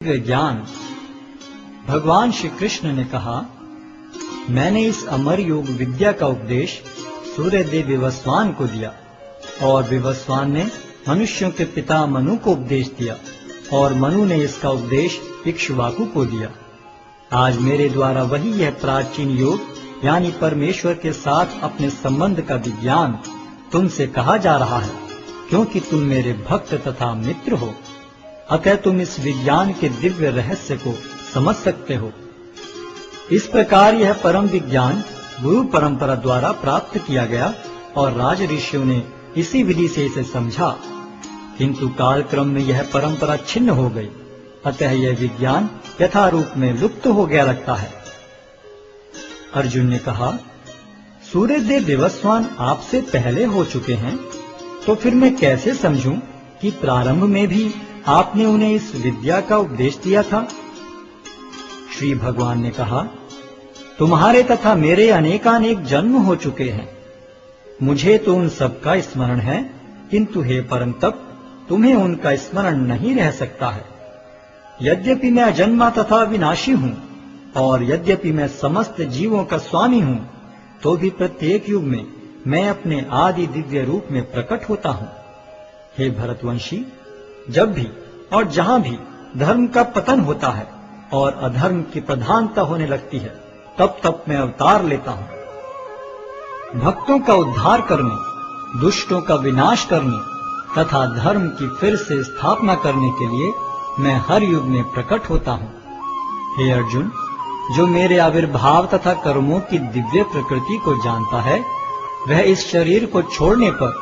ज्ञान। भगवान श्री कृष्ण ने कहा, मैंने इस अमर योग विद्या का उपदेश सूर्यदेव विवस्वान को दिया और विवस्वान ने मनुष्यों के पिता मनु को उपदेश दिया और मनु ने इसका उपदेश इक्ष्वाकु को दिया। आज मेरे द्वारा वही यह प्राचीन योग यानी परमेश्वर के साथ अपने संबंध का विज्ञान तुमसे कहा जा रहा है, क्योंकि तुम मेरे भक्त तथा मित्र हो। अतः तुम इस विज्ञान के दिव्य रहस्य को समझ सकते हो। इस प्रकार यह परम विज्ञान गुरु परंपरा द्वारा प्राप्त किया गया और राज ऋषियों ने इसी विधि से इसे समझा, किंतु कालक्रम में यह परंपरा छिन्न हो गई। अतः यह विज्ञान यथारूप में लुप्त हो गया लगता है। अर्जुन ने कहा, सूर्यदेव विवस्वान आपसे पहले हो चुके हैं, तो फिर मैं कैसे समझूं कि प्रारंभ में भी आपने उन्हें इस विद्या का उपदेश दिया था। श्री भगवान ने कहा, तुम्हारे तथा मेरे अनेकानेक जन्म हो चुके हैं। मुझे तो उन सब का स्मरण है, किंतु हे परंतप तुम्हें उनका स्मरण नहीं रह सकता है। यद्यपि मैं अजन्मा तथा विनाशी हूँ और यद्यपि मैं समस्त जीवों का स्वामी हूँ, तो भी प्रत्येक युग में मैं अपने आदि दिव्य रूप में प्रकट होता हूँ। हे भरतवंशी, जब भी और जहां भी धर्म का पतन होता है और अधर्म की प्रधानता होने लगती है, तब तब मैं अवतार लेता हूं। भक्तों का उद्धार करने, दुष्टों का विनाश करने तथा धर्म की फिर से स्थापना करने के लिए मैं हर युग में प्रकट होता हूं। हे अर्जुन, जो मेरे आविर्भाव तथा कर्मों की दिव्य प्रकृति को जानता है, वह इस शरीर को छोड़ने पर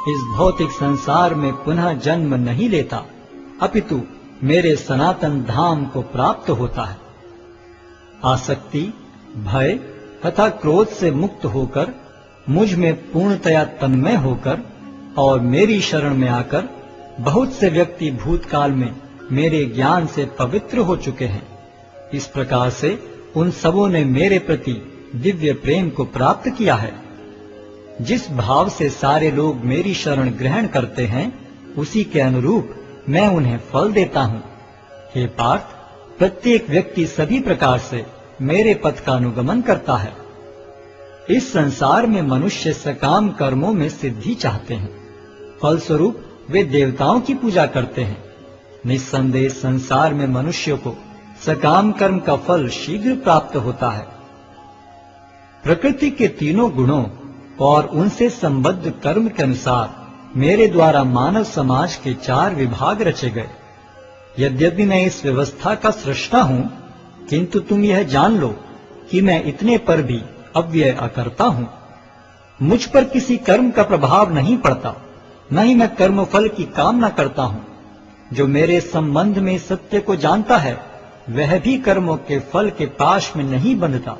इस भौतिक संसार में पुनः जन्म नहीं लेता, अपितु मेरे सनातन धाम को प्राप्त होता है। आसक्ति, भय तथा क्रोध से मुक्त होकर, मुझ में पूर्णतया तन्मय होकर और मेरी शरण में आकर बहुत से व्यक्ति भूतकाल में मेरे ज्ञान से पवित्र हो चुके हैं। इस प्रकार से उन सबों ने मेरे प्रति दिव्य प्रेम को प्राप्त किया है। जिस भाव से सारे लोग मेरी शरण ग्रहण करते हैं, उसी के अनुरूप मैं उन्हें फल देता हूँ। हे पार्थ, प्रत्येक व्यक्ति सभी प्रकार से मेरे पथ का अनुगमन करता है। इस संसार में मनुष्य सकाम कर्मों में सिद्धि चाहते हैं, फलस्वरूप वे देवताओं की पूजा करते हैं। निस्संदेह संसार में मनुष्य को सकाम कर्म का फल शीघ्र प्राप्त होता है। प्रकृति के तीनों गुणों और उनसे संबद्ध कर्म के अनुसार मेरे द्वारा मानव समाज के 4 विभाग रचे गए। यद्यपि मैं इस व्यवस्था का सृष्टा हूँ, किंतु तुम यह जान लो कि मैं इतने पर भी अव्यय अकर्ता हूँ। मुझ पर किसी कर्म का प्रभाव नहीं पड़ता, न ही मैं कर्म फल की कामना करता हूँ। जो मेरे संबंध में सत्य को जानता है, वह भी कर्मों के फल के पाश में नहीं बंधता।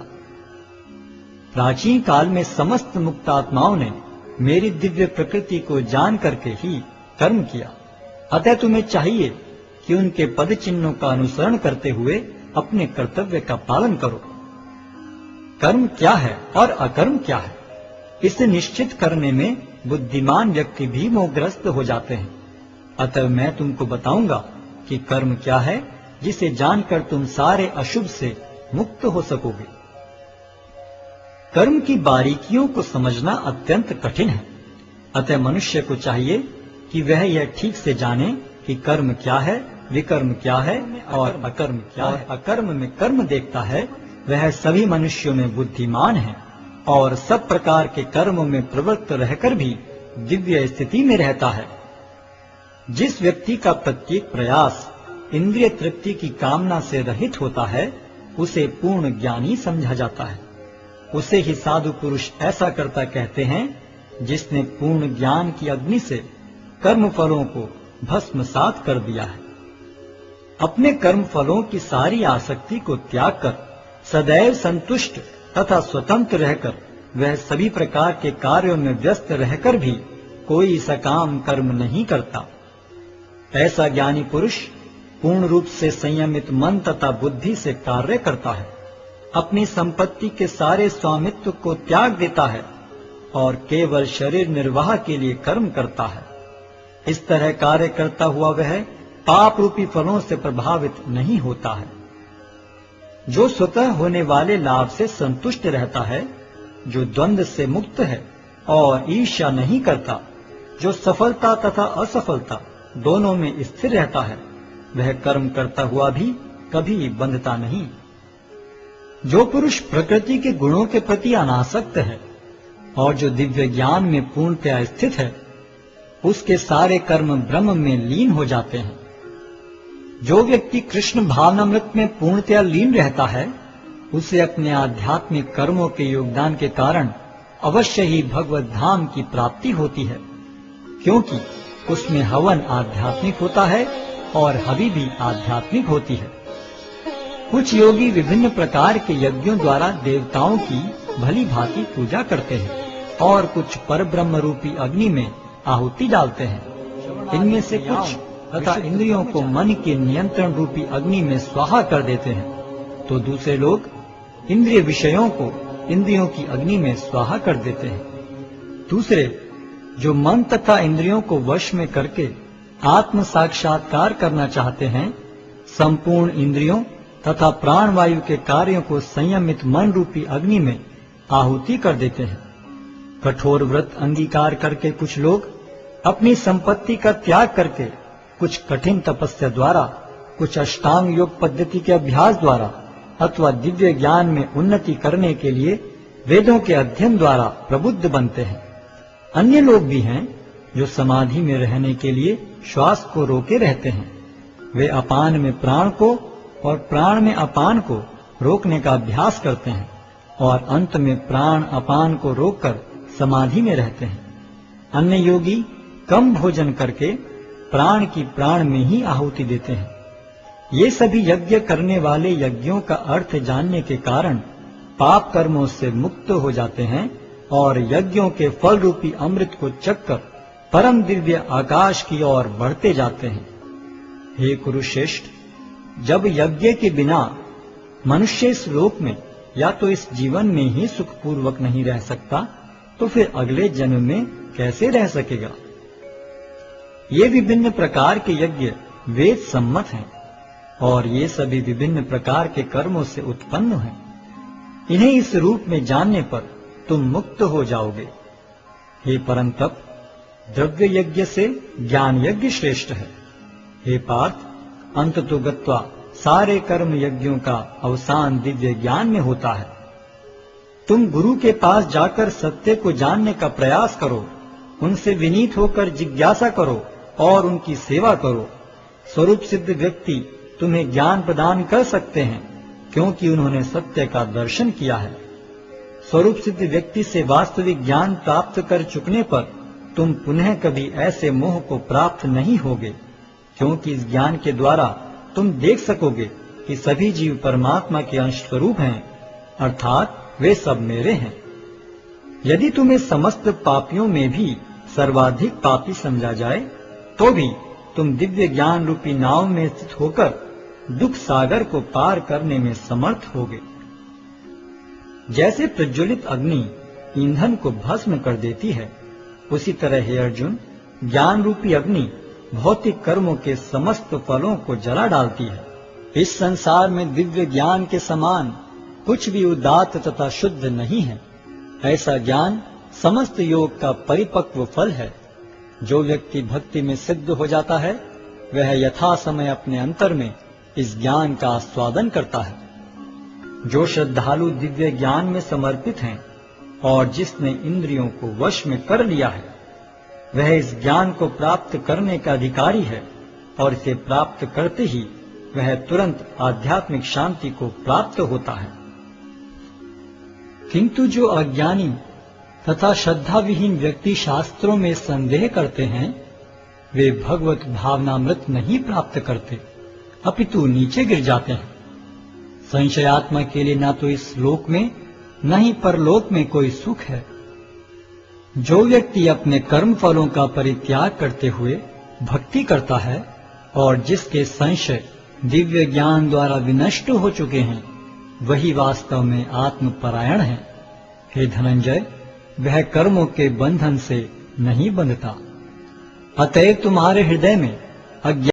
प्राचीन काल में समस्त मुक्त आत्माओं ने मेरी दिव्य प्रकृति को जान करके ही कर्म किया। अतः तुम्हें चाहिए कि उनके पद चिन्हों का अनुसरण करते हुए अपने कर्तव्य का पालन करो। कर्म क्या है और अकर्म क्या है, इसे निश्चित करने में बुद्धिमान व्यक्ति भी मोहग्रस्त हो जाते हैं। अतः मैं तुमको बताऊंगा कि कर्म क्या है, जिसे जानकर तुम सारे अशुभ से मुक्त हो सकोगे। कर्म की बारीकियों को समझना अत्यंत कठिन है। अतः मनुष्य को चाहिए कि वह यह ठीक से जाने कि कर्म क्या है, विकर्म क्या है और अकर्म क्या है। अकर्म में कर्म देखता है, वह सभी मनुष्यों में बुद्धिमान है और सब प्रकार के कर्मों में प्रवृत्त रहकर भी दिव्य स्थिति में रहता है। जिस व्यक्ति का प्रत्येक प्रयास इंद्रिय तृप्ति की कामना से रहित होता है, उसे पूर्ण ज्ञानी समझा जाता है। उसे ही साधु पुरुष ऐसा करता कहते हैं, जिसने पूर्ण ज्ञान की अग्नि से कर्म फलों को भस्मसात कर दिया है। अपने कर्म फलों की सारी आसक्ति को त्याग कर सदैव संतुष्ट तथा स्वतंत्र रहकर वह सभी प्रकार के कार्यों में व्यस्त रहकर भी कोई सकाम कर्म नहीं करता। ऐसा ज्ञानी पुरुष पूर्ण रूप से संयमित मन तथा बुद्धि से कार्य करता है, अपनी संपत्ति के सारे स्वामित्व को त्याग देता है और केवल शरीर निर्वाह के लिए कर्म करता है। इस तरह कार्य करता हुआ वह पाप रूपी फलों से प्रभावित नहीं होता है। जो स्वतः होने वाले लाभ से संतुष्ट रहता है, जो द्वंद्व से मुक्त है और ईर्ष्या नहीं करता, जो सफलता तथा असफलता दोनों में स्थिर रहता है, वह कर्म करता हुआ भी कभी बंधता नहीं। जो पुरुष प्रकृति के गुणों के प्रति अनासक्त है और जो दिव्य ज्ञान में पूर्णतया स्थित है, उसके सारे कर्म ब्रह्म में लीन हो जाते हैं। जो व्यक्ति कृष्ण भावनामृत में पूर्णतया लीन रहता है, उसे अपने आध्यात्मिक कर्मों के योगदान के कारण अवश्य ही भगवत धाम की प्राप्ति होती है, क्योंकि उसमें हवन आध्यात्मिक होता है और हवि भी आध्यात्मिक होती है। कुछ योगी विभिन्न प्रकार के यज्ञों द्वारा देवताओं की भली भांति पूजा करते हैं और कुछ परब्रह्म रूपी अग्नि में आहुति डालते हैं। इनमें से कुछ तथा इंद्रियों को मन के नियंत्रण रूपी अग्नि में स्वाहा कर देते हैं, तो दूसरे लोग इंद्रिय विषयों को इंद्रियों की अग्नि में स्वाहा कर देते हैं। दूसरे जो मन तथा इंद्रियों को वश में करके आत्म साक्षात्कार करना चाहते हैं, संपूर्ण इंद्रियों तथा प्राण वायु के कार्यों को संयमित मन रूपी अग्नि में आहुति कर देते हैं। कठोर व्रत अंगीकार करके कुछ लोग अपनी संपत्ति का त्याग करके कुछ कठिन तपस्या द्वारा, कुछ अष्टांग योग पद्धति के अभ्यास द्वारा अथवा दिव्य ज्ञान में उन्नति करने के लिए वेदों के अध्ययन द्वारा प्रबुद्ध बनते हैं। अन्य लोग भी हैं जो समाधि में रहने के लिए श्वास को रोके रहते हैं। वे अपान में प्राण को और प्राण में अपान को रोकने का अभ्यास करते हैं और अंत में प्राण अपान को रोककर समाधि में रहते हैं। अन्य योगी कम भोजन करके प्राण की प्राण में ही आहुति देते हैं। ये सभी यज्ञ करने वाले यज्ञों का अर्थ जानने के कारण पाप कर्मों से मुक्त हो जाते हैं और यज्ञों के फल रूपी अमृत को चखकर परम दिव्य आकाश की ओर बढ़ते जाते हैं। हे कुरुश्रेष्ठ, जब यज्ञ के बिना मनुष्य इस लोक में या तो इस जीवन में ही सुखपूर्वक नहीं रह सकता, तो फिर अगले जन्म में कैसे रह सकेगा? ये विभिन्न प्रकार के यज्ञ वेद सम्मत हैं और ये सभी विभिन्न प्रकार के कर्मों से उत्पन्न हैं। इन्हें इस रूप में जानने पर तुम मुक्त हो जाओगे। हे परंतप, द्रव्य यज्ञ से ज्ञान यज्ञ श्रेष्ठ है। हे पार्थ, अंततो गत्वा सारे कर्म यज्ञों का अवसान दिव्य ज्ञान में होता है। तुम गुरु के पास जाकर सत्य को जानने का प्रयास करो, उनसे विनीत होकर जिज्ञासा करो और उनकी सेवा करो। स्वरूप सिद्ध व्यक्ति तुम्हें ज्ञान प्रदान कर सकते हैं, क्योंकि उन्होंने सत्य का दर्शन किया है। स्वरूप सिद्ध व्यक्ति से वास्तविक ज्ञान प्राप्त कर चुकने पर तुम पुनः कभी ऐसे मोह को प्राप्त नहीं होगे, क्योंकि इस ज्ञान के द्वारा तुम देख सकोगे कि सभी जीव परमात्मा के अंश स्वरूप हैं, अर्थात वे सब मेरे हैं। यदि तुम्हें समस्त पापियों में भी सर्वाधिक पापी समझा जाए, तो भी तुम दिव्य ज्ञान रूपी नाव में स्थित होकर दुख सागर को पार करने में समर्थ होगे। जैसे प्रज्वलित अग्नि ईंधन को भस्म कर देती है, उसी तरह हे अर्जुन, ज्ञान रूपी अग्नि भौतिक कर्मों के समस्त फलों को जला डालती है। इस संसार में दिव्य ज्ञान के समान कुछ भी उदात्त तथा शुद्ध नहीं है। ऐसा ज्ञान समस्त योग का परिपक्व फल है। जो व्यक्ति भक्ति में सिद्ध हो जाता है, वह यथा समय अपने अंतर में इस ज्ञान का आस्वादन करता है। जो श्रद्धालु दिव्य ज्ञान में समर्पित हैं और जिसने इंद्रियों को वश में कर लिया है, वह इस ज्ञान को प्राप्त करने का अधिकारी है और इसे प्राप्त करते ही वह तुरंत आध्यात्मिक शांति को प्राप्त होता है। किंतु जो अज्ञानी तथा श्रद्धा विहीन व्यक्ति शास्त्रों में संदेह करते हैं, वे भगवत भावनामृत नहीं प्राप्त करते, अपितु नीचे गिर जाते हैं। संशयात्मा के लिए न तो इस लोक में न ही परलोक में कोई सुख है। जो व्यक्ति अपने कर्म फलों का परित्याग करते हुए भक्ति करता है और जिसके संशय दिव्य ज्ञान द्वारा विनष्ट हो चुके हैं, वही वास्तव में आत्मपरायण है। हे धनंजय, वह कर्मों के बंधन से नहीं बंधता। अतएव तुम्हारे हृदय में अज्ञान